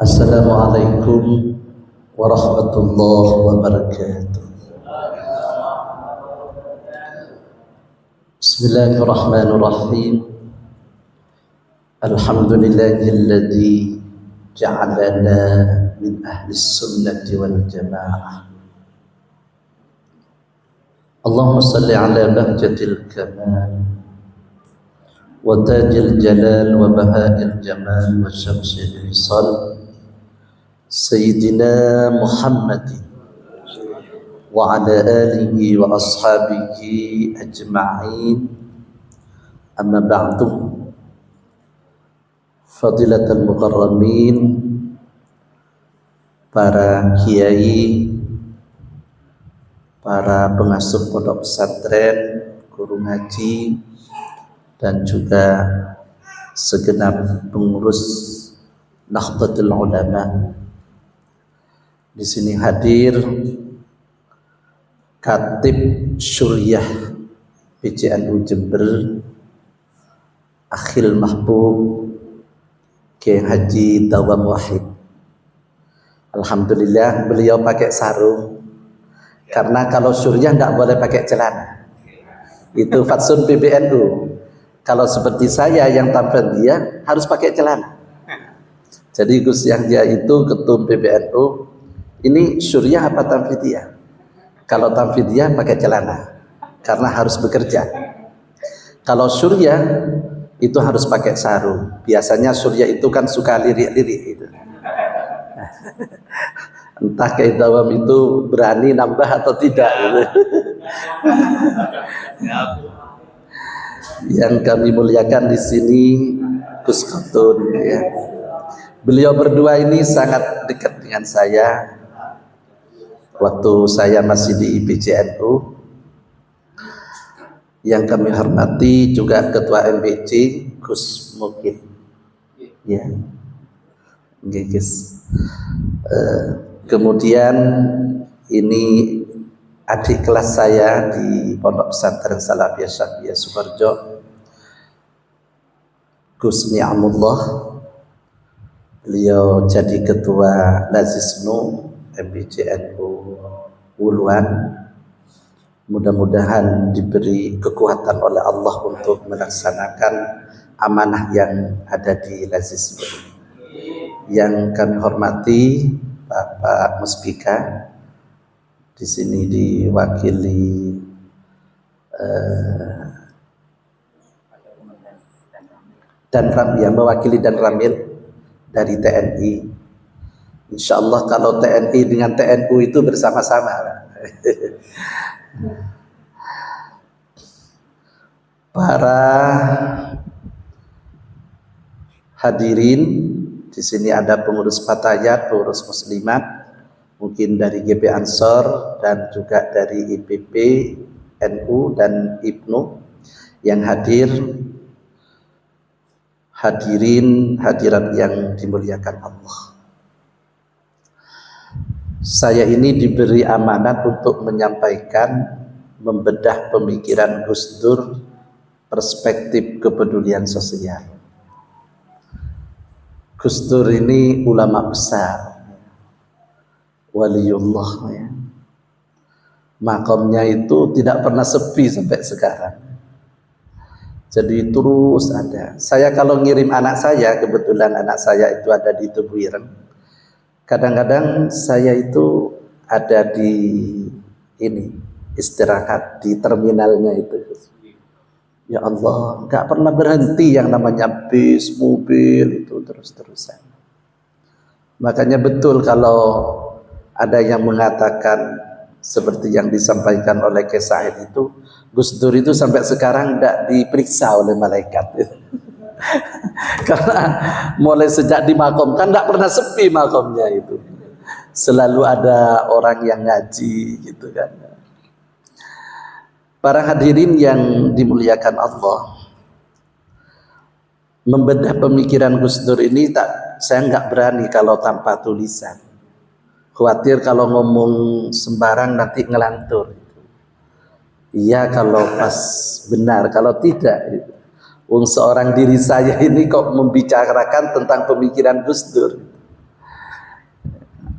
Assalamualaikum warahmatullahi wabarakatuh. Bismillahirrahmanirrahim. Alhamdulillahilladzi ja'alana min ahli sunnati wal jamaah. Allahumma salli ala bahjatil kamal wa tajil jalal wa bahail jamal wa syamsil wisal Sayyidina Muhammadin wa ala alihi wa ashabihi ajma'in. Amma ba'du. Fadilatul mukarramin, para kiai, para pengasuh pondok pesantren, guru ngaji, dan juga segenap pengurus Nahdlatul Ulama. Di sini hadir Khatib Syuriah PCNU Jember, Akhil Mahbub Kiai Haji Dawam Wahid. Alhamdulillah beliau pakai sarung, karena kalau Syuriah tidak boleh pakai celana. Itu fatsun PBNU. Kalau seperti saya yang tampil dia harus pakai celana. Jadi Gus Yahya itu ketum PBNU. Ini Syuriah apa Tamfidiyah? Kalau Tamfidiyah pakai celana, karena harus bekerja. Kalau Syuriah itu harus pakai sarung. Biasanya Syuriah itu kan suka lirik-lirik itu. Entah Kiai Dawam itu berani nambah atau tidak gitu. Yang kami muliakan di sini Gus Khotun, ya. Beliau berdua ini sangat dekat dengan saya. Waktu saya masih di IPCNU, yang kami hormati juga Ketua MBC Gus Mukid, ya, Gus. Kemudian ini adik kelas saya di Pondok Pesantren Salafiyah Syafiyah Sukoharjo, Gus Ni'amullah. Beliau jadi Ketua Lazisnu MBCNU Wuluan. Mudah-mudahan diberi kekuatan oleh Allah untuk melaksanakan amanah yang ada di Lazisnu. Yang kami hormati Bapak Muspika, di sini diwakili mewakili dan Ramil dari TNI. Insya Allah kalau TNI dengan TNU itu bersama-sama. Para hadirin, di sini ada pengurus Fatayat, pengurus Muslimat, mungkin dari GP Ansor dan juga dari IPP NU dan IPNU yang hadir. Hadirin hadirat yang dimuliakan Allah. Saya ini diberi amanat untuk menyampaikan, membedah pemikiran Gus Dur, perspektif kepedulian sosial. Gus Dur ini ulama besar, waliullah, ya. Makamnya itu tidak pernah sepi sampai sekarang. Jadi terus ada. Saya kalau ngirim anak saya, kebetulan anak saya itu ada di Tubuireng. Kadang-kadang saya itu ada di ini, istirahat di terminalnya itu. Ya Allah, nggak pernah berhenti yang namanya bis, mobil itu terus-terusan. Makanya betul kalau ada yang mengatakan seperti yang disampaikan oleh Kiai Said itu, Gus Dur itu sampai sekarang tidak diperiksa oleh malaikat. Karena mulai sejak dimakamkan tidak pernah sepi makamnya itu. Selalu ada orang yang ngaji gitu kan. Para hadirin yang dimuliakan Allah, membedah pemikiran Gus Dur ini saya nggak berani kalau tanpa tulisan. Khawatir kalau ngomong sembarang nanti ngelantur. Iya kalau pas benar, kalau tidak. Seorang diri saya ini kok membicarakan tentang pemikiran Gus Dur.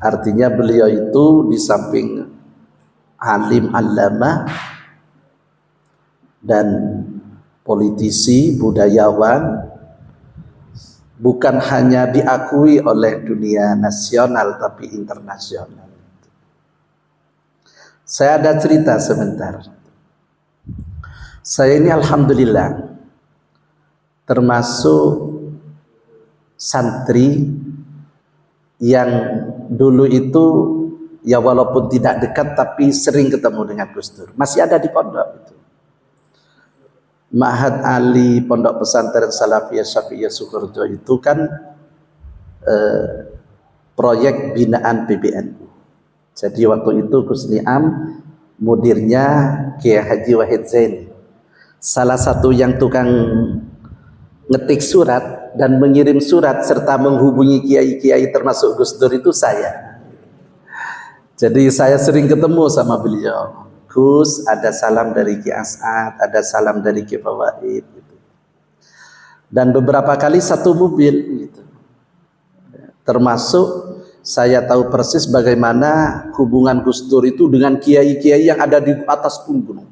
Artinya beliau itu di samping alim allama dan politisi, budayawan, bukan hanya diakui oleh dunia nasional tapi internasional. Saya ada cerita sebentar. Saya ini alhamdulillah termasuk santri yang dulu itu ya walaupun tidak dekat tapi sering ketemu dengan Gus Dur. Masih ada di pondok itu. Ma'had Ali Pondok Pesantren Salafiyah Syafi'iyah Sukoharjo itu kan proyek binaan PBNU. Jadi waktu itu Gus Niam mudirnya Kiai Haji Wahid Zaini. Salah satu yang tukang ngetik surat dan mengirim surat serta menghubungi kiai-kiai termasuk Gus Dur itu saya. Jadi saya sering ketemu sama beliau. Gus, ada salam dari Ki As'ad, ada salam dari Ki Fawaid gitu. Dan beberapa kali satu mobil gitu. Termasuk saya tahu persis bagaimana hubungan Gus Dur itu dengan kiai-kiai yang ada di atas gunung.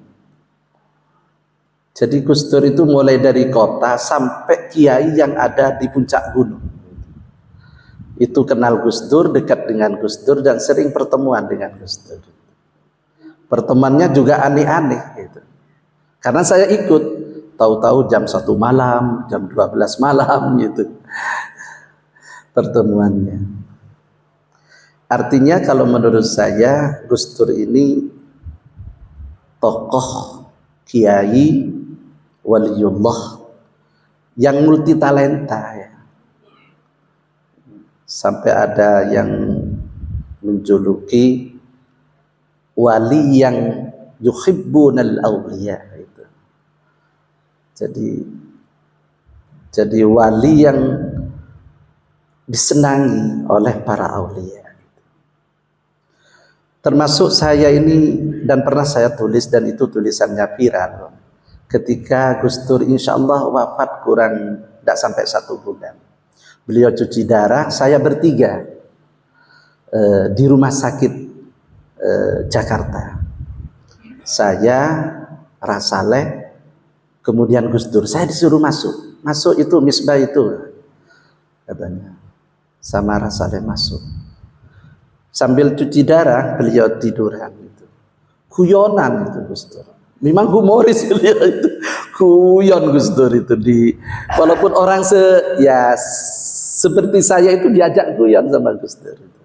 Jadi Gus Dur itu mulai dari kota sampai kiai yang ada di puncak gunung. Itu kenal Gus Dur, dekat dengan Gus Dur dan sering pertemuan dengan Gus Dur. Pertemanannya juga aneh-aneh gitu. Karena saya ikut, tahu-tahu jam 1 malam, jam 12 malam gitu. Pertemuannya. Artinya kalau menurut saya Gus Dur ini tokoh kiai waliullah yang multi talenta ya. Sampai ada yang menjuluki wali yang yuhibbunal awliya itu. Jadi wali yang disenangi oleh para aulia. Termasuk saya ini, dan pernah saya tulis dan itu tulisannya viral. Ketika Gus Dur insya Allah wafat kurang tidak sampai 1 bulan. Beliau cuci darah, saya bertiga di rumah sakit Jakarta. Saya, Rasaleh, kemudian Gus Dur. Saya disuruh masuk. Masuk itu misbah itu katanya. Sama Rasaleh masuk. Sambil cuci darah beliau tiduran itu. Guyonan itu Gus Dur. Memang humoris beliau itu. Guyon Gus Dur itu walaupun orang seperti saya itu diajak guyon sama Gus Dur itu.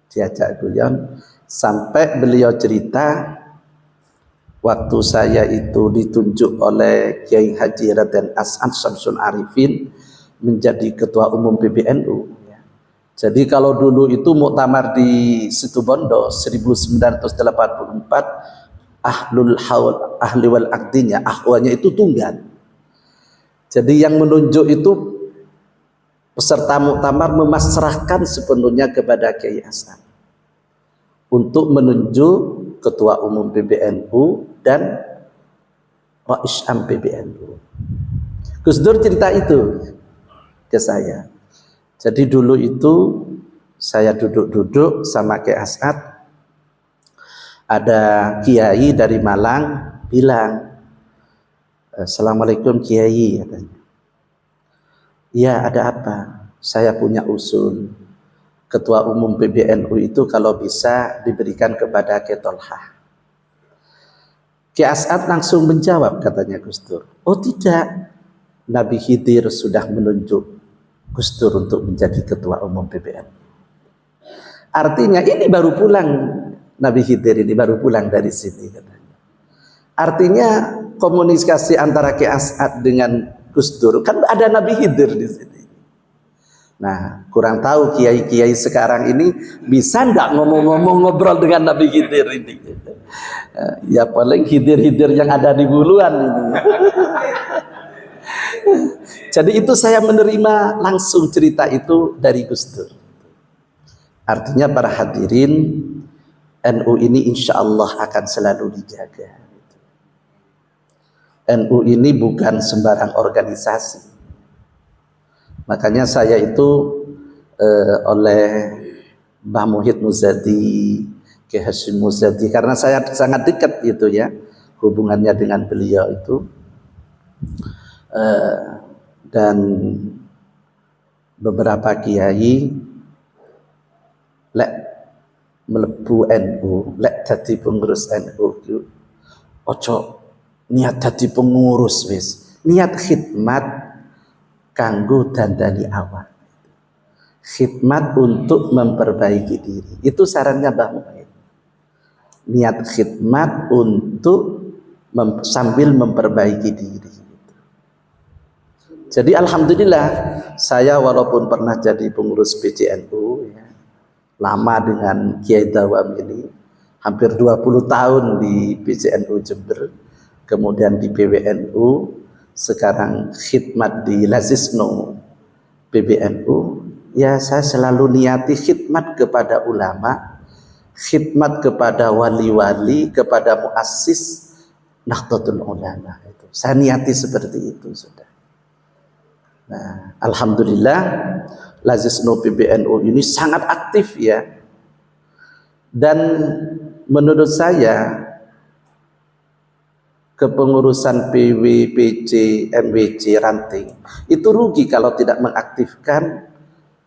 Diajak guyon sampai beliau cerita waktu saya itu ditunjuk oleh Kiai Haji Raden As'ad Syamsul Arifin menjadi ketua umum PBNU. Jadi kalau dulu itu muktamar di Situbondo 1984 ahli wal akdinya, ahwanya itu tunggal. Jadi yang menunjuk itu peserta muktamar memasrahkan sepenuhnya kepada Kiai As'ad untuk menunjuk ketua umum PBNU dan Rais Am PBNU. Gus Dur cerita itu ke saya. Jadi dulu itu saya duduk-duduk sama Kiai As'ad, ada kiai dari Malang bilang, "Assalamualaikum Kiai," katanya. "Ya, ada apa?" "Saya punya usul. Ketua umum PBNU itu kalau bisa diberikan kepada Kiai Tolha." Kiai As'ad langsung menjawab, katanya Gus Dur, "Oh tidak, Nabi Khidir sudah menunjuk Gus Dur untuk menjadi ketua umum PBNU." Artinya ini baru pulang, Nabi Khidir ini baru pulang dari sini katanya. Artinya komunikasi antara Kiai As'ad dengan Gus Dur kan ada Nabi Khidir di sini. Nah, kurang tahu kiai-kiai sekarang ini bisa enggak ngomong-ngomong ngobrol dengan Nabi Khidir ini. Ya paling Khidir-Khidir yang ada di Buluan ini. Jadi itu saya menerima langsung cerita itu dari Gus Dur. Artinya para hadirin, NU ini insya Allah akan selalu dijaga. NU ini bukan sembarang organisasi. Makanya saya itu oleh Mbah Muhyiddin Muzadi, Ki Hasyim Muzadi, karena saya sangat dekat itu ya hubungannya dengan beliau itu. Dan beberapa kiai lek melebu NU, lek dadi pengurus NU itu ojo niat dadi pengurus wis, niat khidmat kanggo dandani awak, khidmat untuk memperbaiki diri. Itu sarannya Mbah Muhyiddin, niat khidmat untuk sambil memperbaiki diri. Jadi alhamdulillah saya walaupun pernah jadi pengurus PCNU ya, lama dengan Kiai Dawam ini, hampir 20 tahun di PCNU Jember, kemudian di PWNU, sekarang khidmat di Lazisno PBNU, ya saya selalu niati khidmat kepada ulama, khidmat kepada wali-wali, kepada muassis Nahdlatul Ulama. Itu saya niati seperti itu sudah. Nah, alhamdulillah Lazisno PBNU ini sangat aktif ya. Dan menurut saya kepengurusan PW, PC, MWC, ranting itu rugi kalau tidak mengaktifkan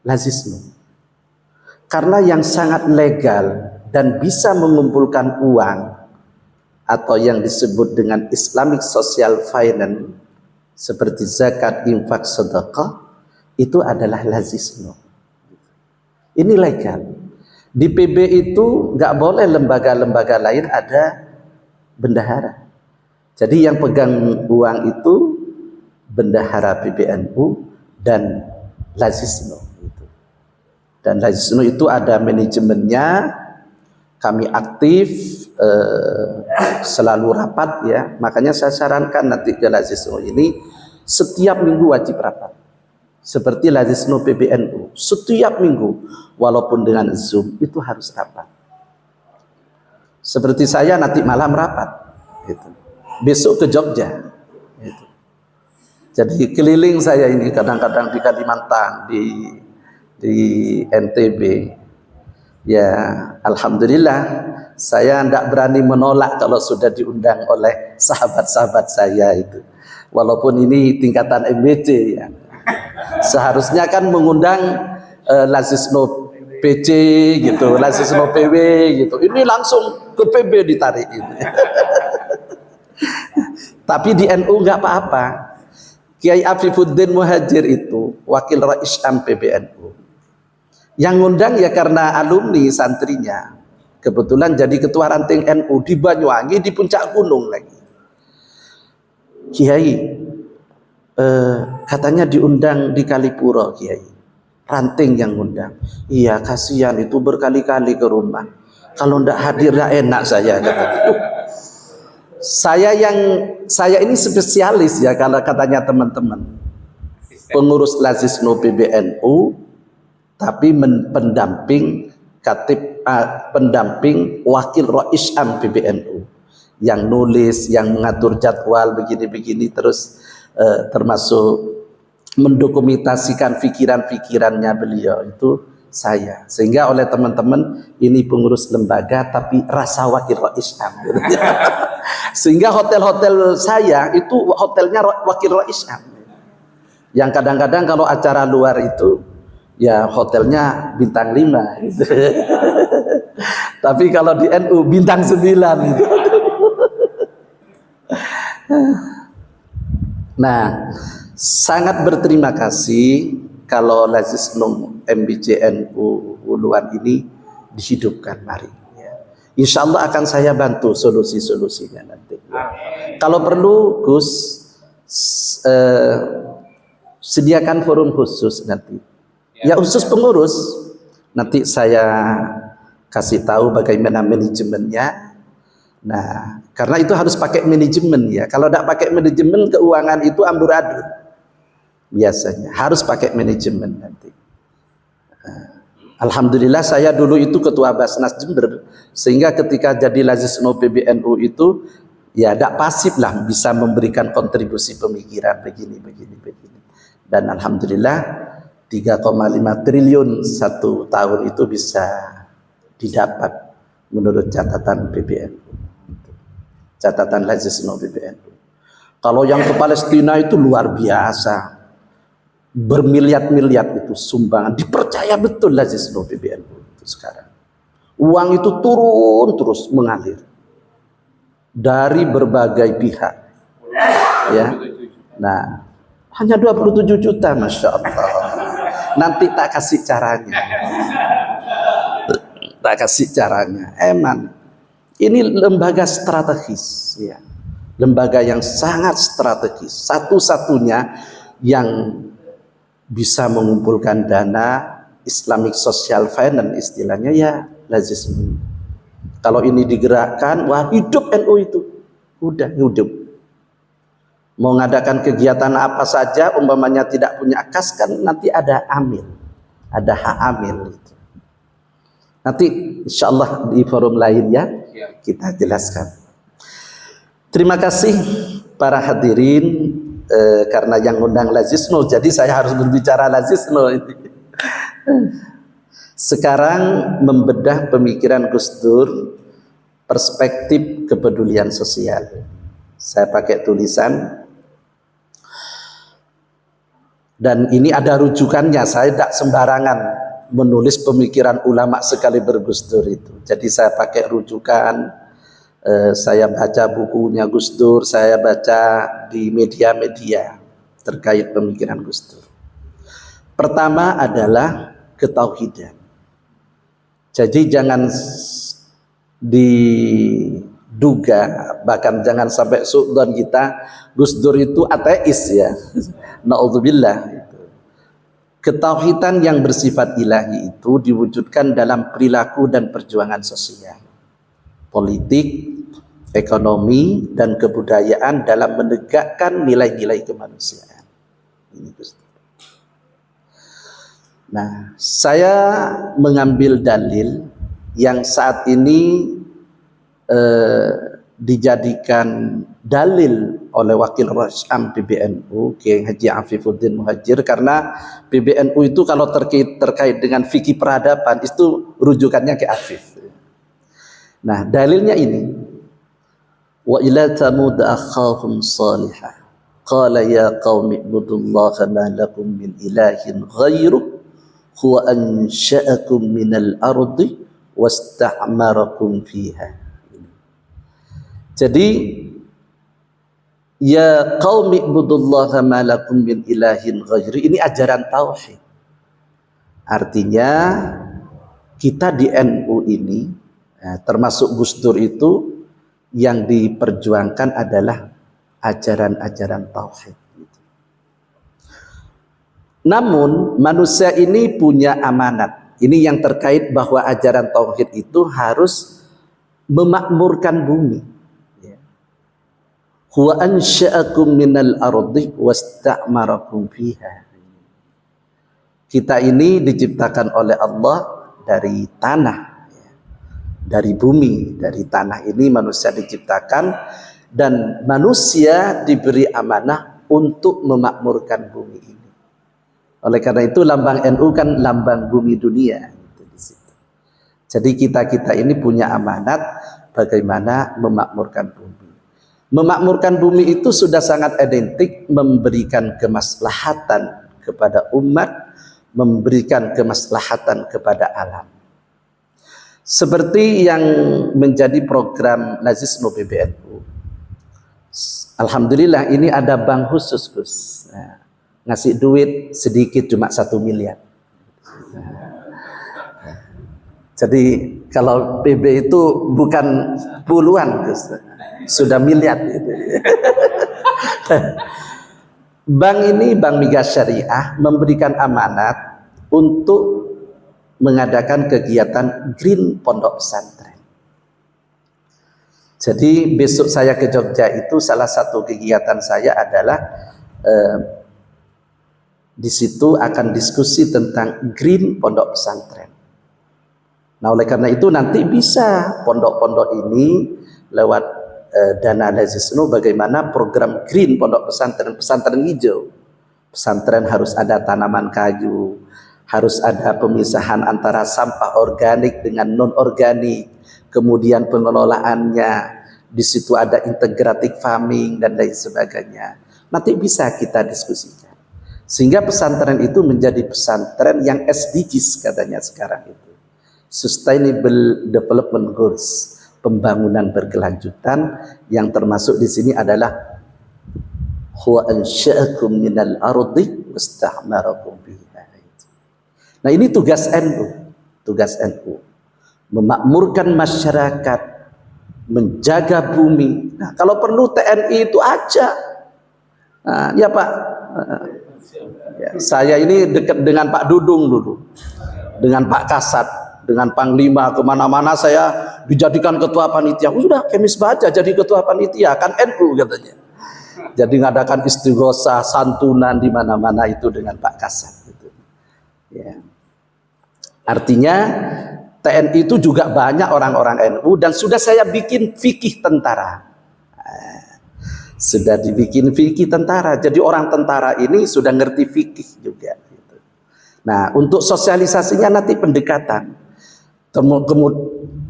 Lazisno. Karena yang sangat legal dan bisa mengumpulkan uang atau yang disebut dengan Islamic Social Finance seperti zakat, infak, sedekah, itu adalah Lazisno. Ini legal. Di PB itu nggak boleh lembaga-lembaga lain ada bendahara. Jadi yang pegang uang itu bendahara PBNU dan Lazisno. Dan Lazisno itu ada manajemennya, kami aktif, selalu rapat ya. Makanya saya sarankan nanti ke Lazisno ini setiap minggu wajib rapat. Seperti Lazisno PBNU, setiap minggu walaupun dengan Zoom itu harus rapat. Seperti saya nanti malam rapat gitu. Besok ke Jogja gitu. Jadi keliling saya ini kadang-kadang di Kalimantan, di NTB. Ya alhamdulillah saya tidak berani menolak kalau sudah diundang oleh sahabat-sahabat saya itu. Walaupun ini tingkatan MWC ya. Seharusnya kan mengundang Lazisno PC gitu, Lazisno PW gitu. Ini langsung ke PB ditarik ini. Tapi di NU nggak apa-apa. Kiai Afifuddin Muhajir itu wakil Rais Am PBNU. Yang ngundang ya karena alumni santrinya. Kebetulan jadi ketua ranting NU di Banyuwangi, di puncak gunung lagi. Kiai, katanya diundang di Kalipuro, Kiai. Ranting yang ngundang. Iya, kasihan itu berkali-kali ke rumah. Kalau ndak hadir ndak enak saya katanya. Saya ini spesialis ya kalau katanya teman-teman. Pengurus Lazisno PBNU, tapi pendamping pendamping wakil Rais Am PBNU yang nulis, yang mengatur jadwal begini-begini, terus termasuk mendokumentasikan pikiran-pikirannya beliau itu saya. Sehingga oleh teman-teman ini pengurus lembaga tapi rasa wakil Rais Am. Sehingga hotel-hotel saya itu hotelnya wakil Rais Am. Yang kadang-kadang kalau acara luar itu ya hotelnya bintang 5 gitu. Tapi kalau di NU bintang 9 gitu. Nah, sangat berterima kasih kalau Lazisno MBCNU Uluan ini dihidupkan. Mari ya. Insya Allah akan saya bantu solusi-solusinya nanti ya. Kalau perlu Gus sediakan forum khusus nanti ya, khusus pengurus. Nanti saya kasih tahu bagaimana manajemennya. Nah, karena itu harus pakai manajemen ya. Kalau tidak pakai manajemen, keuangan itu amburadul. Biasanya harus pakai manajemen nanti. Alhamdulillah saya dulu itu ketua Basnas Jember, sehingga ketika jadi Lazisno PBNU itu ya tidak pasif lah, bisa memberikan kontribusi pemikiran begini. Dan alhamdulillah 3,5 triliun satu tahun itu bisa didapat menurut catatan PBNU, catatan Lazisno PBNU. Kalau yang ke Palestina itu luar biasa, bermiliar-miliar itu sumbangan, dipercaya betul Lazisno PBNU itu sekarang. Uang itu turun terus mengalir dari berbagai pihak, ya. Nah, hanya 27 juta, Masya Allah. Nanti tak kasih caranya. Tak kasih caranya. Emang ini lembaga strategis, ya. Lembaga yang sangat strategis. Satu-satunya yang bisa mengumpulkan dana Islamic Social Finance istilahnya, ya Lazisno. Kalau ini digerakkan, wah hidup NU itu. Udah hidup. Mau ngadakan kegiatan apa saja, umpamanya tidak punya kas, kan nanti ada amil, ada hak amil itu. Nanti insya Allah di forum lainnya kita jelaskan. Terima kasih para hadirin, karena yang undang Lazisno, jadi saya harus berbicara Lazisno ini. Sekarang membedah pemikiran Gus Dur, perspektif kepedulian sosial. Saya pakai tulisan. Dan ini ada rujukannya, saya tidak sembarangan menulis pemikiran ulama sekali Gus Dur itu. Jadi saya pakai rujukan, saya baca bukunya Gus Dur, saya baca di media-media terkait pemikiran Gus Dur. Pertama adalah ketauhidan. Jadi jangan diduga, bahkan jangan sampai suudzon kita, Gus Dur itu ateis, ya. Na'udzubillah. Ketauhidan yang bersifat ilahi itu diwujudkan dalam perilaku dan perjuangan sosial, politik, ekonomi, dan kebudayaan dalam menegakkan nilai-nilai kemanusiaan. Ini Gus Dur. Nah, saya mengambil dalil yang saat ini dijadikan dalil oleh Wakil Rasyam PBNU, Kiai Haji Afifuddin Muhajir, karena PBNU itu kalau terkait dengan fikih peradaban itu rujukannya ke Afif. Nah, dalilnya ini, wa ila Thamud akhahum salihah qala ya qaumi ibudullaha ma lakum min ilahin ghairuh huwa ansha'akum minal ardi wasta'marakum fiha. Jadi ya qaumi ibudullaha ma lakum min ilahin ghairi, ini ajaran tauhid. Artinya kita di NU ini, termasuk Gus Dur itu, yang diperjuangkan adalah ajaran-ajaran tauhid. Namun manusia ini punya amanat. Ini yang terkait bahwa ajaran tauhid itu harus memakmurkan bumi. Huwa ansha'akum minal ardi wasta'marakum fiha. Kita ini diciptakan oleh Allah dari tanah, dari bumi, dari tanah ini manusia diciptakan, dan manusia diberi amanah untuk memakmurkan bumi ini. Oleh karena itu lambang NU kan lambang bumi dunia. Jadi kita ini punya amanat bagaimana memakmurkan bumi. Memakmurkan bumi itu sudah sangat identik memberikan kemaslahatan kepada umat, memberikan kemaslahatan kepada alam. Seperti yang menjadi program Lazisno PBNU. Alhamdulillah ini ada bank khusus, Gus. Nah, ngasih duit sedikit cuma 1 miliar. Jadi kalau PB itu bukan puluhan, Gus. Sudah miliar itu. Bank ini, Bank Migas Syariah, memberikan amanat untuk mengadakan kegiatan Green Pondok Pesantren. Jadi besok saya ke Jogja itu salah satu kegiatan saya adalah di situ akan diskusi tentang Green Pondok Pesantren. Nah, oleh karena itu nanti bisa pondok-pondok ini lewat dana Lazisno bagaimana program Green Pondok Pesantren, pesantren hijau. Pesantren harus ada tanaman kayu, harus ada pemisahan antara sampah organik dengan non-organik, kemudian pengelolaannya, di situ ada integratif farming dan lain sebagainya. Nanti bisa kita diskusikan. Sehingga pesantren itu menjadi pesantren yang SDGs katanya sekarang itu. Sustainable Development Goals, pembangunan berkelanjutan, yang termasuk di sini adalah huwa ansha'akum minal ardi wasta'marakum biha. Nah, ini tugas NU, memakmurkan masyarakat, menjaga bumi. Nah, kalau perlu TNI itu aja. Nah, ya Pak, ya, saya ini dekat dengan Pak Dudung dulu, dengan Pak Kasat, dengan Panglima, kemana-mana saya dijadikan ketua panitia. Udah Kemis Baja jadi ketua panitia, kan NU katanya. Jadi ngadakan istighosah, santunan di mana-mana itu dengan Pak Kasat. Gitu. Ya. Artinya TNI itu juga banyak orang-orang NU, dan sudah saya bikin fikih tentara. Sudah dibikin fikih tentara, jadi orang tentara ini sudah ngerti fikih juga. Gitu. Nah, untuk sosialisasinya nanti pendekatan,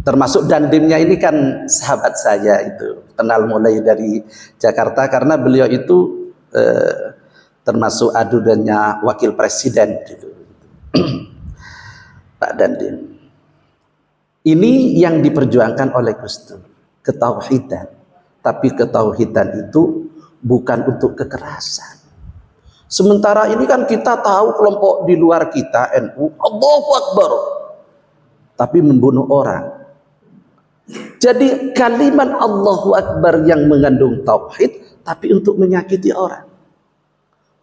termasuk dandimnya ini kan sahabat saya itu, kenal mulai dari Jakarta karena beliau itu termasuk adudannya wakil presiden gitu. Pak Dandim. Ini yang diperjuangkan oleh Gus Dur, ketauhidan. Tapi ketauhidan itu bukan untuk kekerasan. Sementara ini kan kita tahu kelompok di luar kita NU, Allahu Akbar, tapi membunuh orang. Jadi kalimat Allahu Akbar yang mengandung tauhid, tapi untuk menyakiti orang,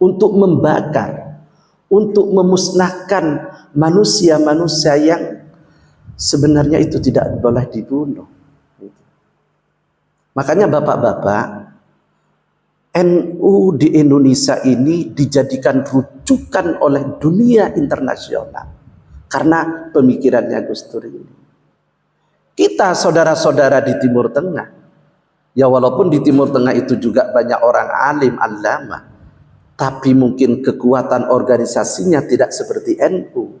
untuk membakar, untuk memusnahkan manusia-manusia yang sebenarnya itu tidak boleh dibunuh. Makanya bapak-bapak, NU di Indonesia ini dijadikan rujukan oleh dunia internasional karena pemikirannya Gus Dur ini. Kita saudara-saudara di Timur Tengah, ya walaupun di Timur Tengah itu juga banyak orang alim, allama, tapi mungkin kekuatan organisasinya tidak seperti NU.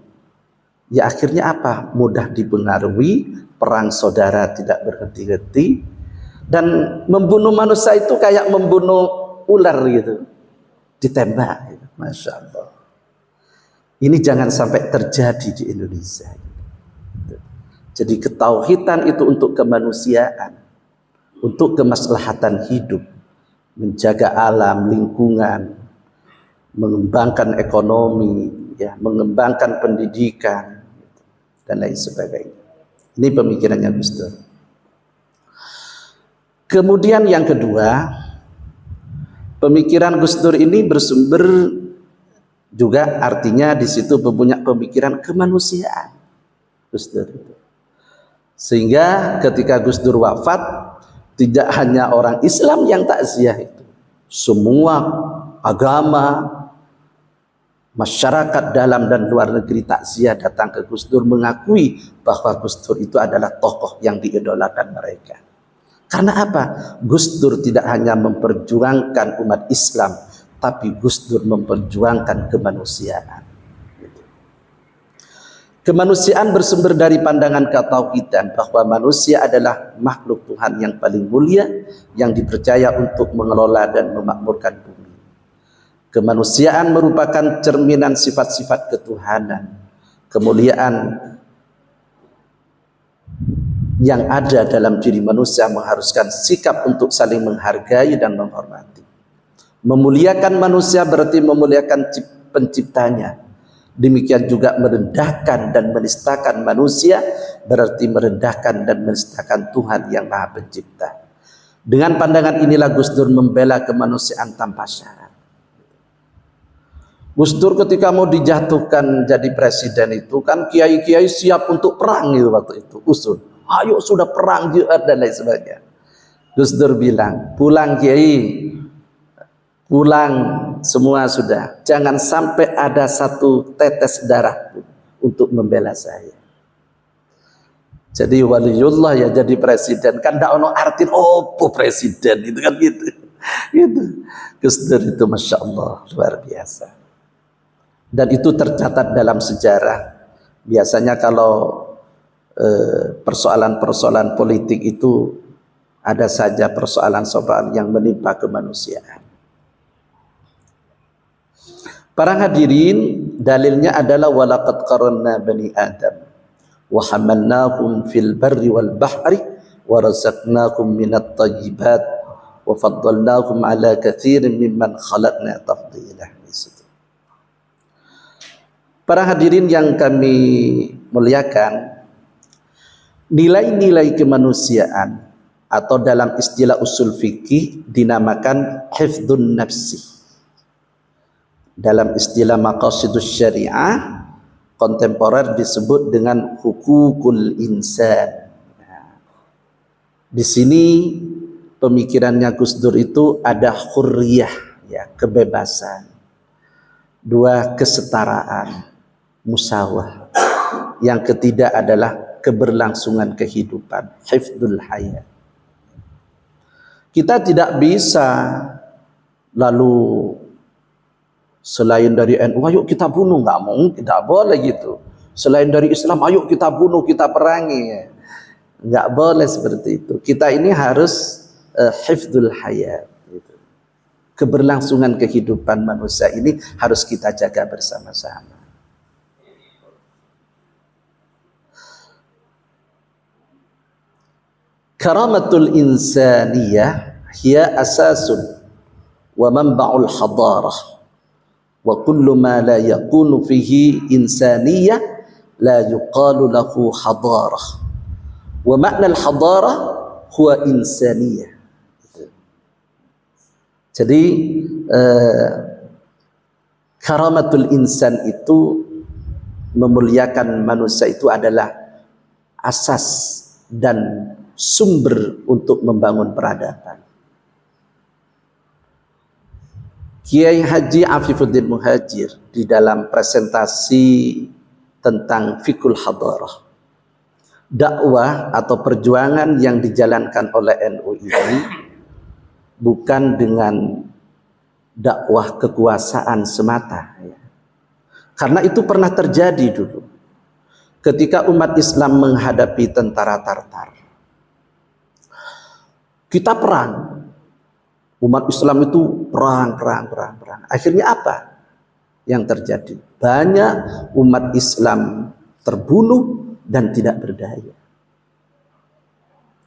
Ya akhirnya apa? Mudah dipengaruhi, perang saudara tidak berhenti-henti. Dan membunuh manusia itu kayak membunuh ular gitu, ditembak gitu. Masya Allah. Ini jangan sampai terjadi di Indonesia. Jadi ketauhidan itu untuk kemanusiaan, untuk kemaslahatan hidup, menjaga alam, lingkungan, mengembangkan ekonomi, ya, mengembangkan pendidikan dan lain sebagainya. Ini pemikirannya Gus Dur. Kemudian yang kedua, pemikiran Gus Dur ini bersumber juga artinya di situ punya pemikiran kemanusiaan Gus Dur itu. Sehingga ketika Gus Dur wafat, tidak hanya orang Islam yang takziah itu, semua agama, masyarakat dalam dan luar negeri takziah datang ke Gus Dur, mengakui bahwa Gus Dur itu adalah tokoh yang diidolakan mereka. Karena apa? Gus Dur tidak hanya memperjuangkan umat Islam, tapi Gus Dur memperjuangkan kemanusiaan. Kemanusiaan bersumber dari pandangan ketauhidan bahwa manusia adalah makhluk Tuhan yang paling mulia, yang dipercaya untuk mengelola dan memakmurkan bumi. Kemanusiaan merupakan cerminan sifat-sifat ketuhanan, kemuliaan yang ada dalam diri manusia mengharuskan sikap untuk saling menghargai dan menghormati. Memuliakan manusia berarti memuliakan penciptanya. Demikian juga merendahkan dan menistakan manusia berarti merendahkan dan menistakan Tuhan yang Maha Pencipta. Dengan pandangan inilah Gus Dur membela kemanusiaan tanpa syarat. Gus Dur ketika mau dijatuhkan jadi presiden itu kan kiai-kiai siap untuk perang itu waktu itu, usul. Ayo sudah perang jihad dan lain sebagainya. Gus Dur bilang, pulang kiai, pulang semua sudah. Jangan sampai ada satu tetes darah pun untuk membela saya. Jadi waliullah ya jadi presiden kan tidak ono artin opo presiden itu kan gitu. Gitu. Gus Dur itu Masya Allah luar biasa. Dan itu tercatat dalam sejarah. Biasanya kalau persoalan-persoalan politik itu ada saja persoalan-persoalan yang menimpa kemanusiaan. Para hadirin, dalilnya adalah walaqad qaranna bani Adam wa hamalnahum fil barri wal bahri wa razaqnahum minat thayyibat wa faddalnahum ala katsirin mimman khalaqna tafdila. Para hadirin yang kami muliakan, nilai-nilai kemanusiaan atau dalam istilah usul fikih dinamakan hifdzun nafsi. Dalam istilah maqasidus syariah kontemporer disebut dengan hukukul insan. Di sini pemikirannya Gus Dur itu ada hurriyah, ya, kebebasan. Dua, kesetaraan, musawah. Yang ketiga adalah keberlangsungan kehidupan, hifdzul hayat. Kita tidak bisa lalu selain dari NU, ayo kita bunuh, nggak mungkin, tidak boleh gitu. Selain dari Islam, ayo kita bunuh, kita perangi, nggak boleh seperti itu. Kita ini harus hifdzul hayat, gitu. Keberlangsungan kehidupan manusia ini harus kita jaga bersama-sama. Karamatul insaniyah hiya asasun wa manba'ul hadarah. Wa kullu ma la yakunu fihi insaniyah la yuqalu lahu hadarah. Wa makna al-hadarah huwa insaniyah. Jadi karamatul insan itu memuliakan manusia itu adalah asas dan sumber untuk membangun peradaban. Kiai Haji Afifuddin Muhajir di dalam presentasi tentang fikul hadarah, dakwah atau perjuangan yang dijalankan oleh NU ini bukan dengan dakwah kekuasaan semata, ya. Karena itu pernah terjadi dulu ketika umat Islam menghadapi tentara Tartar. Kita perang. Umat Islam itu perang. Akhirnya apa yang terjadi? Banyak umat Islam terbunuh dan tidak berdaya.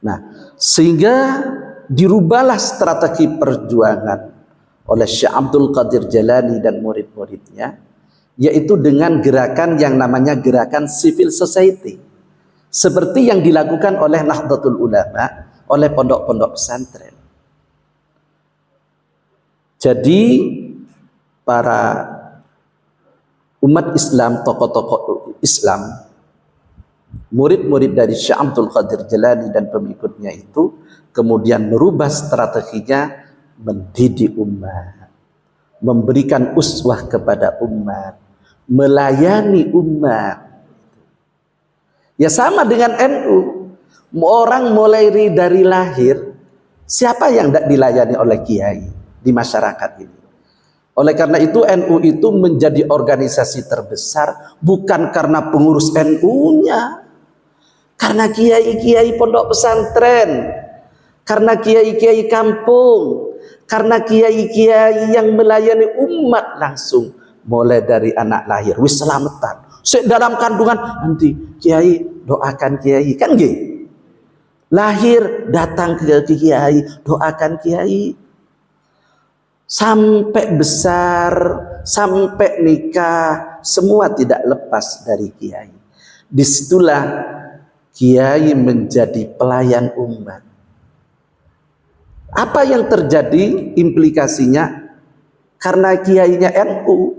Nah, sehingga dirubahlah strategi perjuangan oleh Syekh Abdul Qadir Jalani dan murid-muridnya, yaitu dengan gerakan yang namanya gerakan civil society. Seperti yang dilakukan oleh Nahdlatul Ulama, oleh pondok-pondok pesantren. Jadi para umat Islam, tokoh-tokoh Islam, murid-murid dari Syekh Abdul Qadir Jalani dan pengikutnya itu kemudian merubah strateginya, mendidik umat, memberikan uswah kepada umat, melayani umat. Ya sama dengan NU. Orang mulai dari lahir, siapa yang tidak dilayani oleh kiai di masyarakat ini? Oleh karena itu NU itu menjadi organisasi terbesar bukan karena pengurus NU-nya, karena kiai-kiai pondok pesantren, karena kiai-kiai kampung, karena kiai-kiai yang melayani umat langsung, mulai dari anak lahir, wis selamatan, dalam kandungan nanti kiai doakan kiai, kan gitu. Lahir datang ke kiai, doakan kiai. Sampai besar, sampai nikah, semua tidak lepas dari kiai. Disitulah kiai menjadi pelayan umat. Apa yang terjadi implikasinya? Karena kiainya NU,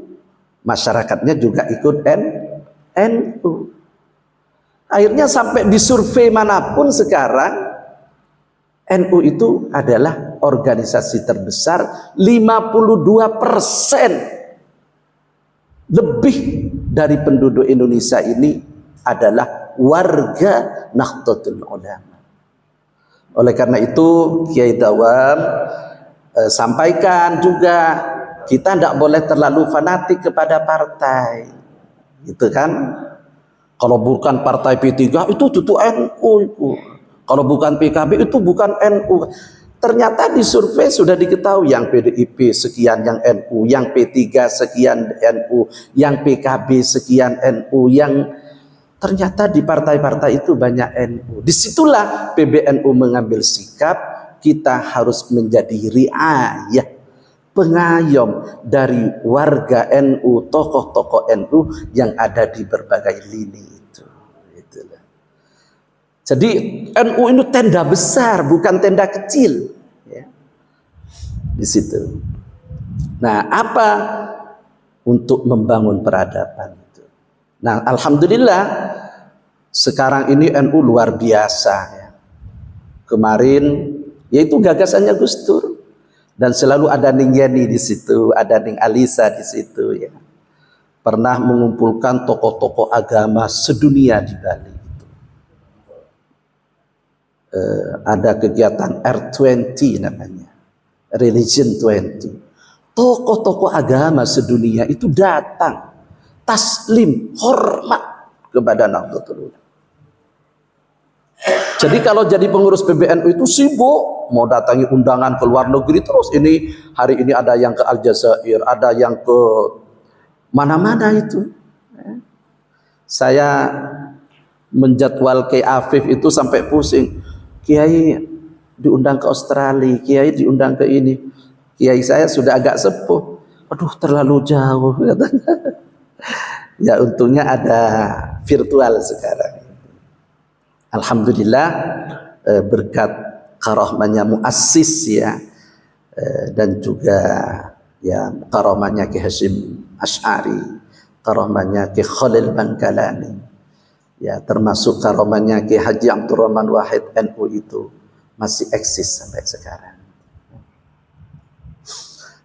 masyarakatnya juga ikut NU. Akhirnya sampai di survei manapun sekarang, NU itu adalah organisasi terbesar. 52% lebih dari penduduk Indonesia ini adalah warga Nahdlatul Ulama. Oleh karena itu Kiai Dawam sampaikan juga, kita tidak boleh terlalu fanatik kepada partai, gitu kan? Kalau bukan partai P3 itu NU itu. Kalau bukan PKB itu bukan NU. Ternyata di survei sudah diketahui yang PDIP sekian yang NU, yang P3 sekian NU, yang PKB sekian NU, yang ternyata di partai-partai itu banyak NU. Disitulah PBNU mengambil sikap, kita harus menjadi riayah, pengayom dari warga NU, tokoh-tokoh NU yang ada di berbagai lini itu. Itulah. Jadi NU itu tenda besar, bukan tenda kecil. Ya. Di situ. Nah, apa untuk membangun peradaban itu? Nah, alhamdulillah sekarang ini NU luar biasa. Ya. Kemarin, yaitu gagasannya Gus Dur. Dan selalu ada Ning Yeni di situ, ada Ning Alisa di situ, ya. Pernah mengumpulkan tokoh-tokoh agama sedunia di Bali. Ada kegiatan R20 namanya, Religion 20. Tokoh-tokoh agama sedunia itu datang, taslim, hormat kepada Nahdlatul Ulama. Jadi kalau jadi pengurus PBNU itu sibuk, mau datangi undangan ke luar negeri terus. Ini hari ini ada yang ke Aljazair, ada yang ke mana-mana itu. Saya menjadwal Kiai Afif itu sampai pusing. Kiai diundang ke Australia, Kiai diundang ke ini. Kiai saya sudah agak sepuh. Aduh, terlalu jauh katanya. Ya untungnya ada virtual sekarang. Alhamdulillah berkat karomahnya muassis ya, dan juga ya karomahnya Ki Hasyim Asy'ari, karomahnya Ki Khalil Bangkalani, ya termasuk karomahnya Ki Haji Abdurrahman Wahid NU itu masih eksis sampai sekarang.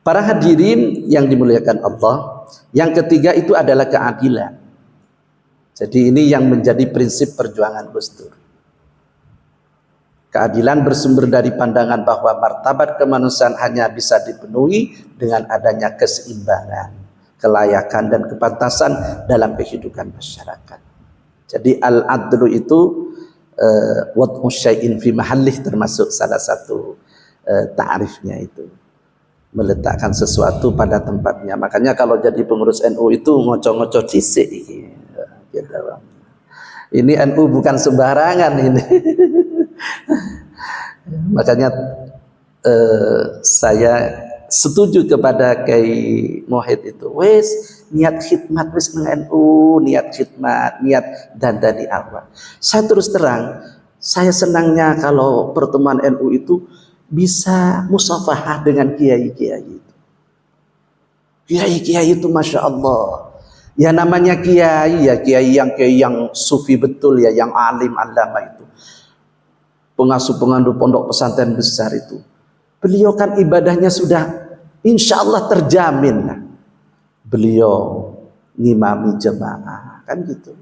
Para hadirin yang dimuliakan Allah, yang ketiga itu adalah keadilan. Jadi ini yang menjadi prinsip perjuangan Gus Dur. Keadilan bersumber dari pandangan bahwa martabat kemanusiaan hanya bisa dipenuhi dengan adanya keseimbangan, kelayakan dan kepantasan dalam kehidupan masyarakat. Jadi al-adlu itu wad'u syai'in fi mahallih, termasuk salah satu ta'rifnya itu. Meletakkan sesuatu pada tempatnya. Makanya kalau jadi pengurus NU itu ngoco-ngoco cisik. Ini NU bukan sembarangan ini. Makanya saya setuju kepada Kiai Muhid itu. Wes niat khidmat wes nang NU, niat khidmat, niat dandani awal. Saya terus terang, saya senangnya kalau pertemuan NU itu bisa musafahah dengan kiai-kiai itu. Kiai-kiai itu Masya Allah. Ya namanya kiai, ya kiai yang sufi betul ya, yang alim alama itu. Pengasuh-pengasuh pondok pesantren besar itu. Beliau kan ibadahnya sudah insya Allah terjamin. Beliau ngimami jemaah, kan gitu.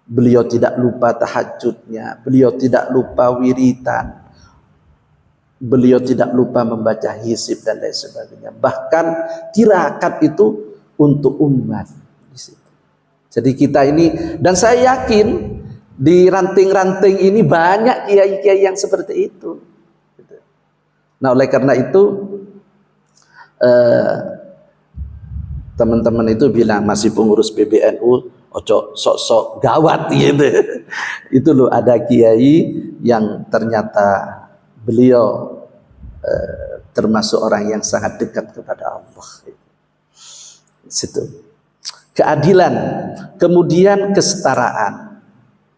Beliau tidak lupa tahajudnya, beliau tidak lupa wiritan, beliau tidak lupa membaca hizib dan lain sebagainya. Bahkan tirakat itu untuk umat. Jadi kita ini, dan saya yakin di ranting-ranting ini banyak kiai-kiai yang seperti itu. Nah oleh karena itu teman-teman itu bilang masih pengurus PBNU, ojo sok-sok gawat gitu. Itu loh, ada kiai yang ternyata beliau termasuk orang yang sangat dekat kepada Allah. Situ. Keadilan, kemudian kesetaraan.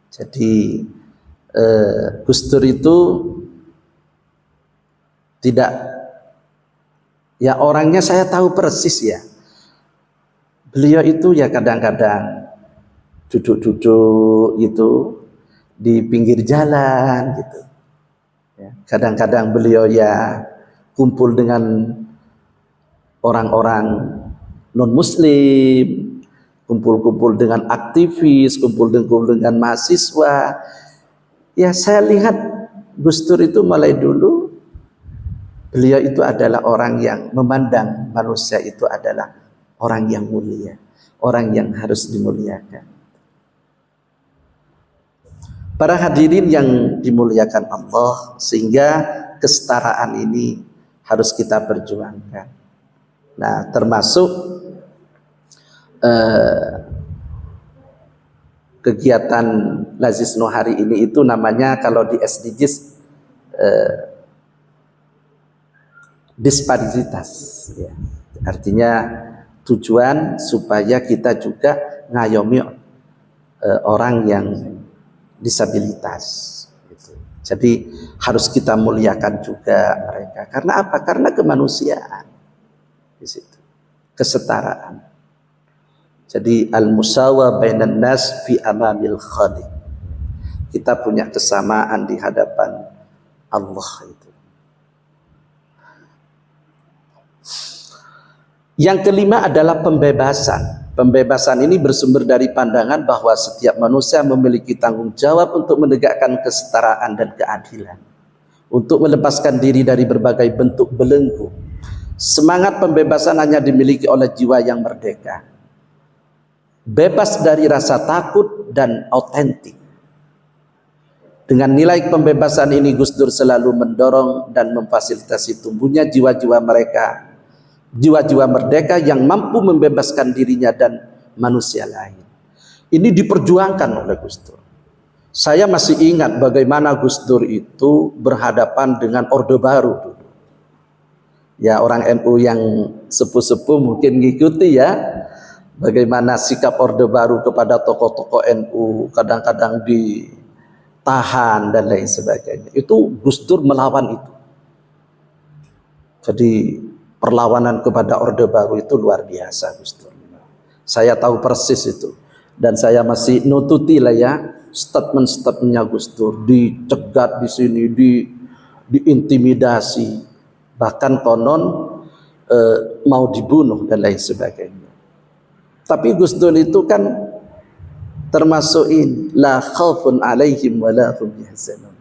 Jadi Gus Dur itu tidak, ya orangnya saya tahu persis ya. Beliau itu ya kadang-kadang duduk-duduk itu di pinggir jalan gitu. Kadang-kadang beliau ya kumpul dengan orang-orang non-muslim, kumpul-kumpul dengan aktivis, kumpul-kumpul dengan mahasiswa. Ya saya lihat Gus Dur itu mulai dulu Beliau itu adalah orang yang memandang manusia itu adalah orang yang mulia, orang yang harus dimuliakan. Para hadirin yang dimuliakan Allah, sehingga kesetaraan ini harus kita perjuangkan. Nah, termasuk kegiatan Lazisno hari ini itu namanya kalau di SDGs disparitas, ya. Artinya tujuan supaya kita juga ngayomi orang yang disabilitas, gitu. Jadi harus kita muliakan juga mereka. Karena apa? Karena kemanusiaan di situ, kesetaraan. Jadi al-musawa bainan nas fi amamil khaliq. Kita punya kesamaan di hadapan Allah itu. Yang kelima adalah pembebasan. Pembebasan ini bersumber dari pandangan bahwa setiap manusia memiliki tanggung jawab untuk menegakkan kesetaraan dan keadilan, untuk melepaskan diri dari berbagai bentuk belenggu. Semangat pembebasan hanya dimiliki oleh jiwa yang merdeka, bebas dari rasa takut dan autentik. Dengan nilai pembebasan ini, Gus Dur selalu mendorong dan memfasilitasi tumbuhnya jiwa-jiwa mereka, jiwa-jiwa merdeka yang mampu membebaskan dirinya dan manusia lain. Ini diperjuangkan oleh Gus Dur. Saya masih ingat bagaimana Gus Dur itu berhadapan dengan Orde Baru dulu. Ya, orang NU yang sepuh-sepuh mungkin ngikuti ya, bagaimana sikap Orde Baru kepada tokoh-tokoh NU, kadang-kadang ditahan dan lain sebagainya. Itu Gus Dur melawan itu. Jadi perlawanan kepada Orde Baru itu luar biasa, Gus Dur. Saya tahu persis itu, dan saya masih nututi lah ya statement-statementnya Gus Dur. Dicegat di sini, diintimidasi, bahkan konon mau dibunuh dan lain sebagainya. Tapi Gus Dur itu kan termasuk la khaufun alaihim wa la hum yahzanun.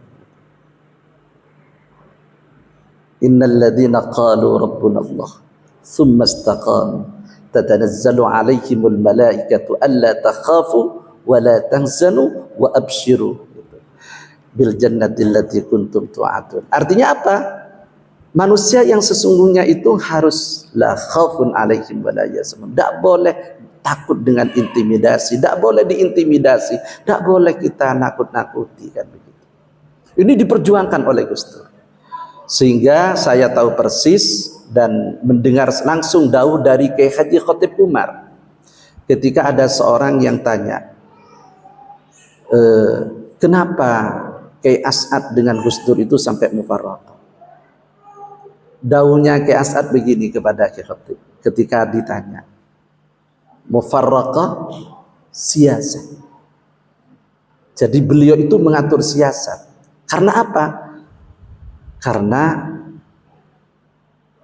Innal ladzina qalu rabbuna Allah thumma istaqamu tatanazzalu alaihimul malaikatu alla takhafu wa la tahzanu wa abshiru bil jannati allati kuntum tu'adun. Artinya apa? Manusia yang sesungguhnya itu harus la khaufun alaihim wa la yahzanun. Tidak boleh takut dengan intimidasi, tidak boleh diintimidasi, tidak boleh kita nakut-nakuti, kan begitu. Ini diperjuangkan oleh Gus Dur. Sehingga saya tahu persis dan mendengar langsung dawuh dari Kiai Haji Khotib Umar ketika ada seorang yang tanya, kenapa Kiai As'ad dengan Gus Dur itu sampai mufarraqah? Dawuhnya Kiai As'ad begini kepada Kiai Khotib ketika ditanya, mufarraqah siasat. Jadi beliau itu mengatur siasat. Karena apa? Karena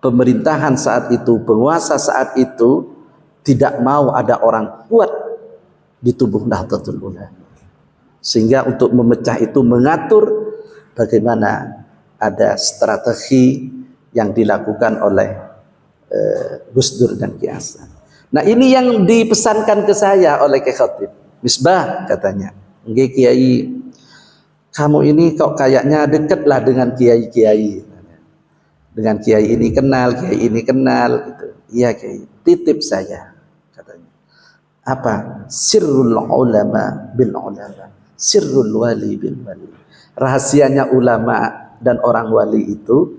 pemerintahan saat itu, penguasa saat itu tidak mau ada orang kuat di tubuh Nahdlatul Ulama. Sehingga untuk memecah itu mengatur bagaimana ada strategi yang dilakukan oleh Gus Dur dan Kiai Hasan. Nah, ini yang dipesankan ke saya oleh Kiai Khotib. Misbah katanya, nggih Kiai, kamu ini kok kayaknya dekatlah dengan kiai-kiai. Dengan kiai ini kenal, kiai ini kenal gitu. Iya Kiai, titip saya katanya. Apa? Sirrul ulama bil ulama, sirrul wali bil wali. Rahasianya ulama dan orang wali itu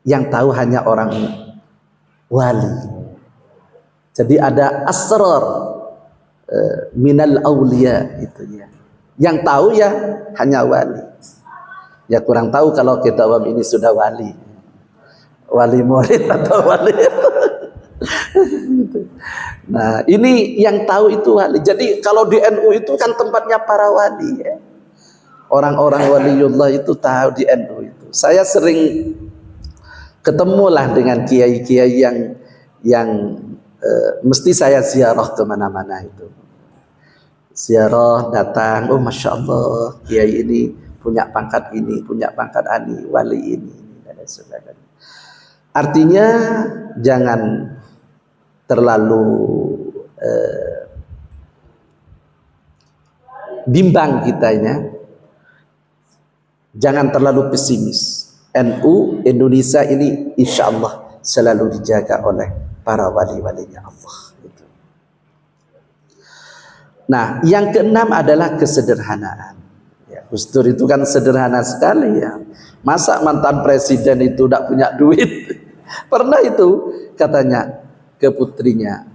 yang tahu hanya orang wali. Jadi ada asrar minal aulia itu ya. Yang tahu ya hanya wali. Ya kurang tahu kalau kita ini sudah wali. Wali murid atau wali. Nah, ini yang tahu itu wali. Jadi kalau di NU itu kan tempatnya para wali ya. Orang-orang waliullah itu tahu di NU itu. Saya sering ketemulah dengan kiai-kiai yang mesti saya ziarah kemana-mana itu. Ziarah datang, oh masya Allah, kiai ini punya pangkat ini, punya pangkat ani, wali ini, dan sebagainya. Artinya jangan terlalu bimbang kitanya, jangan terlalu pesimis. NU Indonesia ini insya Allah selalu dijaga oleh para wali-walinya Allah. Nah, yang keenam adalah kesederhanaan. Ya, Gus Dur itu kan sederhana sekali ya. Masa mantan presiden itu tidak punya duit? Pernah itu katanya ke putrinya,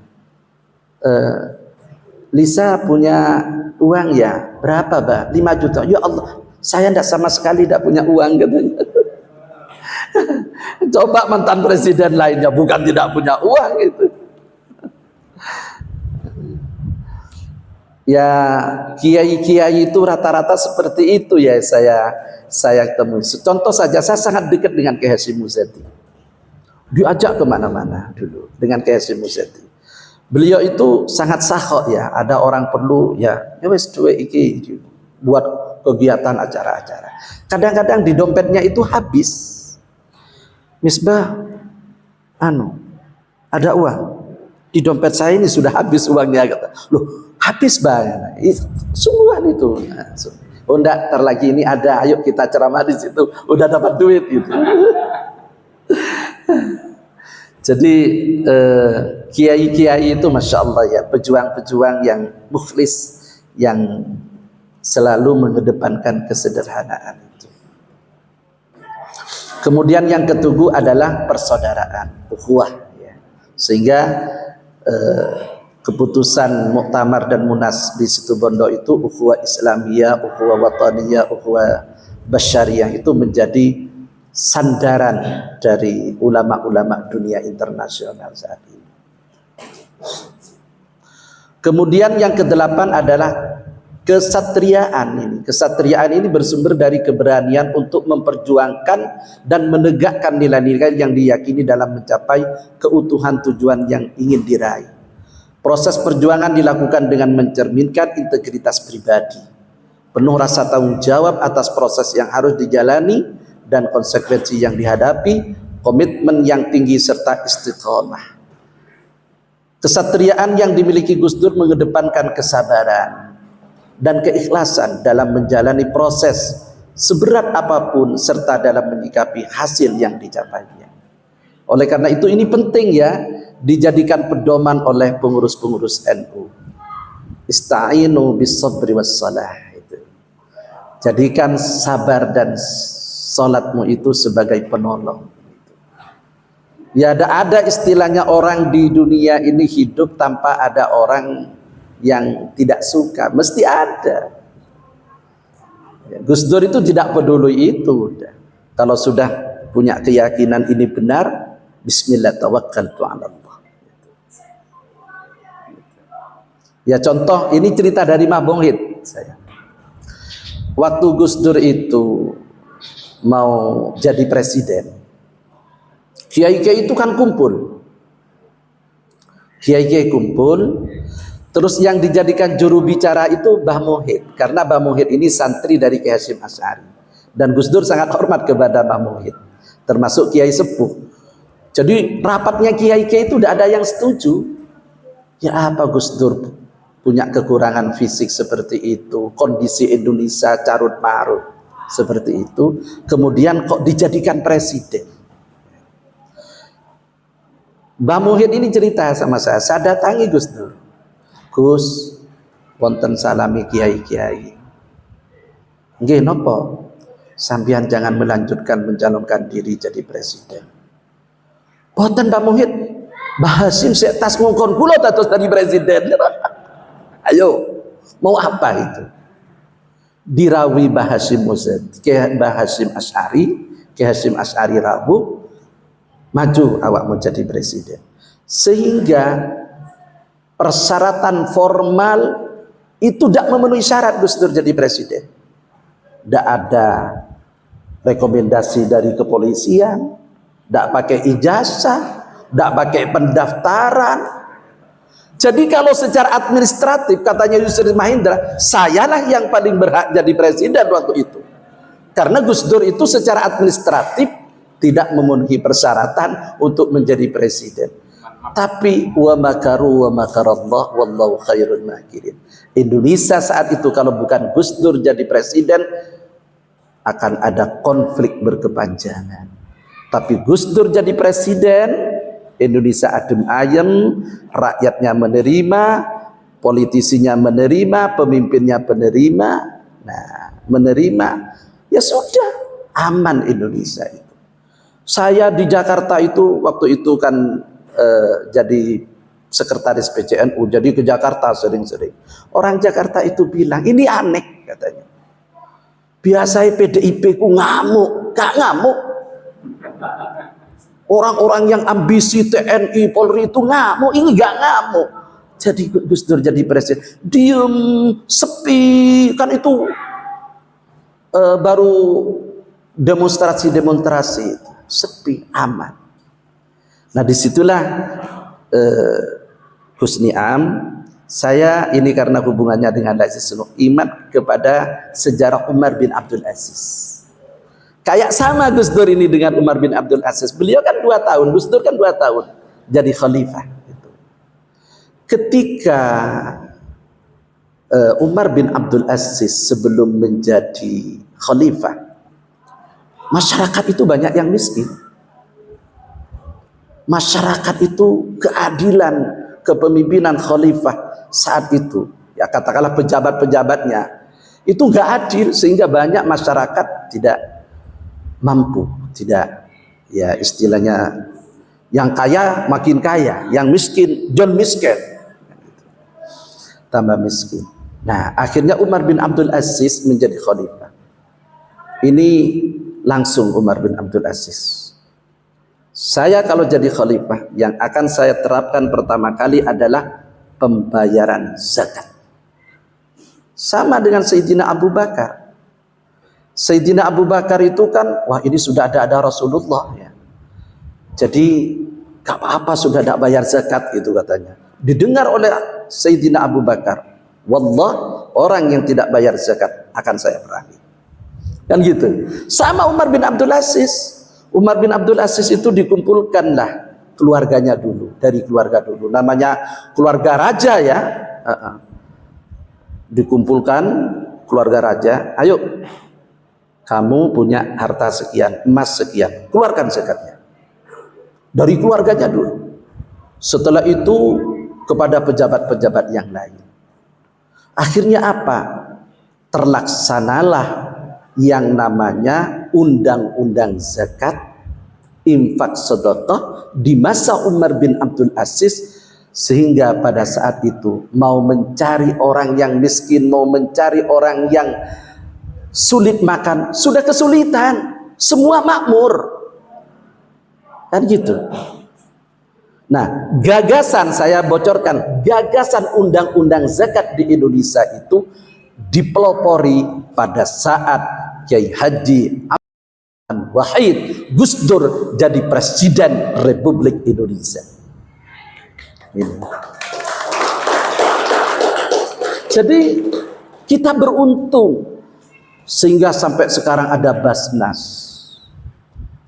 Lisa punya uang ya? Berapa, Bah? 5 juta. Ya Allah, saya tidak sama sekali tidak punya uang katanya. Coba mantan presiden lainnya bukan tidak punya uang itu. Ya, kiai-kiai itu rata-rata seperti itu ya, saya temui. Contoh saja, saya sangat dekat dengan Kiai Hasyim Muzadi. Diajak kemana-mana dulu dengan Kiai Hasyim Muzadi. Beliau itu sangat sakhok ya, ada orang perlu ya wes duwe iki buat kegiatan acara-acara. Kadang-kadang di dompetnya itu habis. Misbah, ada uang di dompet saya ini sudah habis uangnya, kata. Loh, habis banget, sungguhan itu. Oh enggak, ntar lagi ini ada, ayo kita ceramah di situ, udah dapat duit gitu. Jadi kiai-kiai itu masya Allah ya, pejuang-pejuang yang mukhlis, yang selalu mengedepankan kesederhanaan itu. Kemudian yang ketujuh adalah persaudaraan, ukhuwah ya. Sehingga keputusan Muktamar dan Munas di Situbondo itu ukhuwah Islamiyah, ukhuwah Wataniyah, ukhuwah Basyariyah itu menjadi sandaran dari ulama-ulama dunia internasional saat ini. Kemudian yang kedelapan adalah kesatriaan ini. Kesatriaan ini bersumber dari keberanian untuk memperjuangkan dan menegakkan nilai-nilai yang diyakini dalam mencapai keutuhan tujuan yang ingin diraih. Proses perjuangan dilakukan dengan mencerminkan integritas pribadi, penuh rasa tanggung jawab atas proses yang harus dijalani dan konsekuensi yang dihadapi, komitmen yang tinggi serta istiqomah. Kesatriaan yang dimiliki Gus Dur mengedepankan kesabaran dan keikhlasan dalam menjalani proses seberat apapun serta dalam menyikapi hasil yang dicapainya. Oleh karena itu ini penting ya, dijadikan pedoman oleh pengurus-pengurus NU. Ista'inu bis sabri was salah. Jadikan sabar dan salatmu itu sebagai penolong. Ya ada istilahnya orang di dunia ini hidup tanpa ada orang yang tidak suka, mesti ada. Gus Dur itu tidak peduli itu. Kalau sudah punya keyakinan ini benar, bismillah tawakkaltu 'ala Allah. Ya contoh, ini cerita dari Mbah Bonghit saya. Waktu Gus Dur itu mau jadi presiden, kiai-kiai itu kan kumpul. Kiai-kiai kumpul, terus yang dijadikan juru bicara itu Mbah Muhid, karena Mbah Muhid ini santri dari Kiai Hasyim Asy'ari. Dan Gus Dur sangat hormat kepada Mbah Muhid, termasuk kiai sepuh. Jadi rapatnya kiai-kiai itu tidak ada yang setuju. Ya apa Gus Dur punya kekurangan fisik seperti itu, kondisi Indonesia carut marut seperti itu, kemudian kok dijadikan presiden. Mbah Muhid ini cerita sama saya datangi Gus Dur. Gus, wonten salami kiai-kiai. Nggih napa? Sampeyan jangan melanjutkan mencalonkan diri jadi presiden. Boten Mbah Muhid, Mbah Hasyim sik tas ngongkon kula dados dadi presiden. Ayo, mau apa itu? Dirawi Mbah Hasyim Muzadi, Mbah Hasyim Asy'ari, Kiai Hasyim Asy'ari rawuh, maju awak mau jadi presiden. Sehingga persyaratan formal itu tidak memenuhi syarat Gus Dur jadi presiden. Tidak ada rekomendasi dari kepolisian, tidak pakai ijazah, tidak pakai pendaftaran. Jadi kalau secara administratif katanya Yusril Mahendra, sayalah yang paling berhak jadi presiden waktu itu. Karena Gus Dur itu secara administratif tidak memenuhi persyaratan untuk menjadi presiden. Tapi wa makaru wa makarallah wallahu khairul makirin. Indonesia saat itu kalau bukan Gus Dur jadi presiden akan ada konflik berkepanjangan. Tapi Gus Dur jadi presiden, Indonesia adem ayem, rakyatnya menerima, politisinya menerima, pemimpinnya menerima. Nah, menerima, ya sudah, aman Indonesia itu. Saya di Jakarta itu waktu itu kan jadi sekretaris PCNU, jadi ke Jakarta sering-sering. Orang Jakarta itu bilang, ini aneh katanya. Biasanya PDIP ku ngamuk, gak ngamuk. Orang-orang yang ambisi TNI, Polri itu ngamuk, ini gak ngamuk. Jadi Gus Dur jadi presiden, diem, sepi, kan itu baru demonstrasi itu, sepi, aman. Nah disitulah Gus Niam, saya ini karena hubungannya dengan Aziz Sunu, iman kepada sejarah Umar bin Abdul Aziz. Kayak sama Gus Dur ini dengan Umar bin Abdul Aziz. Beliau kan 2 tahun, Gus Dur kan 2 tahun jadi khalifah. Ketika Umar bin Abdul Aziz sebelum menjadi khalifah, masyarakat itu banyak yang miskin. Masyarakat itu keadilan kepemimpinan khalifah saat itu, ya katakanlah pejabat-pejabatnya itu gak adil, sehingga banyak masyarakat tidak mampu, tidak, ya istilahnya yang kaya makin kaya, yang miskin John miskin, tambah miskin. Nah akhirnya Umar bin Abdul Aziz menjadi khalifah. Ini langsung Umar bin Abdul Aziz, saya kalau jadi khalifah yang akan saya terapkan pertama kali adalah pembayaran zakat. Sama dengan Sayyidina Abu Bakar. Sayyidina Abu Bakar itu kan, wah ini sudah ada Rasulullah ya. Jadi gak apa-apa sudah tidak bayar zakat itu katanya. Didengar oleh Sayyidina Abu Bakar, wallah orang yang tidak bayar zakat akan saya perangi. Kan gitu. Sama Umar bin Abdul Aziz. Umar bin Abdul Aziz itu dikumpulkanlah keluarganya dulu, dari keluarga dulu, namanya keluarga raja ya. Dikumpulkan keluarga raja, ayo kamu punya harta sekian, emas sekian, keluarkan zakatnya. Dari keluarganya dulu. Setelah itu kepada pejabat-pejabat yang lain. Akhirnya apa? Terlaksanalah yang namanya undang-undang zakat, infak sedekah di masa Umar bin Abdul Aziz, sehingga pada saat itu mau mencari orang yang miskin, mau mencari orang yang sulit makan sudah kesulitan, semua makmur kan gitu. Nah gagasan, saya bocorkan, gagasan undang-undang zakat di Indonesia itu dipelopori pada saat Kiai Haji Abdul Wahid Gus Dur jadi presiden Republik Indonesia. Ini. Jadi kita beruntung sehingga sampai sekarang ada Basnas,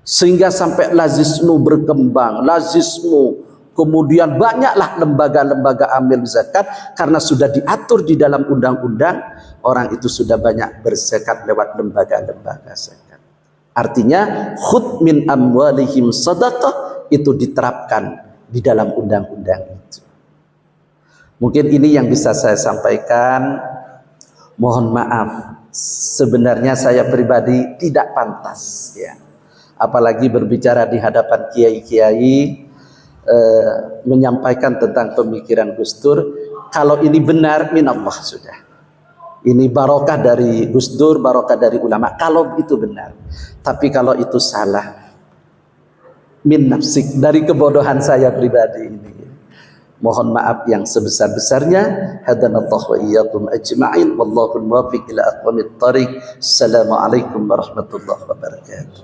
sehingga sampai Lazisnu berkembang, Lazisnu, kemudian banyaklah lembaga-lembaga amil zakat karena sudah diatur di dalam undang-undang. Orang itu sudah banyak berzakat lewat lembaga-lembaga zakat. Artinya khudh min amwalihim sadaqah itu diterapkan di dalam undang-undang itu. Mungkin ini yang bisa saya sampaikan. Mohon maaf, sebenarnya saya pribadi tidak pantas ya, apalagi berbicara di hadapan kiai-kiai, menyampaikan tentang pemikiran Gus Dur. Kalau ini benar, minallah sudah. Ini barokah dari Gus Dur, barokah dari ulama. Kalau itu benar. Tapi kalau itu salah, min nafsik, dari kebodohan saya pribadi ini. Mohon maaf yang sebesar-besarnya. Hadanallahu wa iyyakum ajma'in. Wallahul muwaffiq ila aqwamit thariq. Assalamualaikum warahmatullahi wabarakatuh.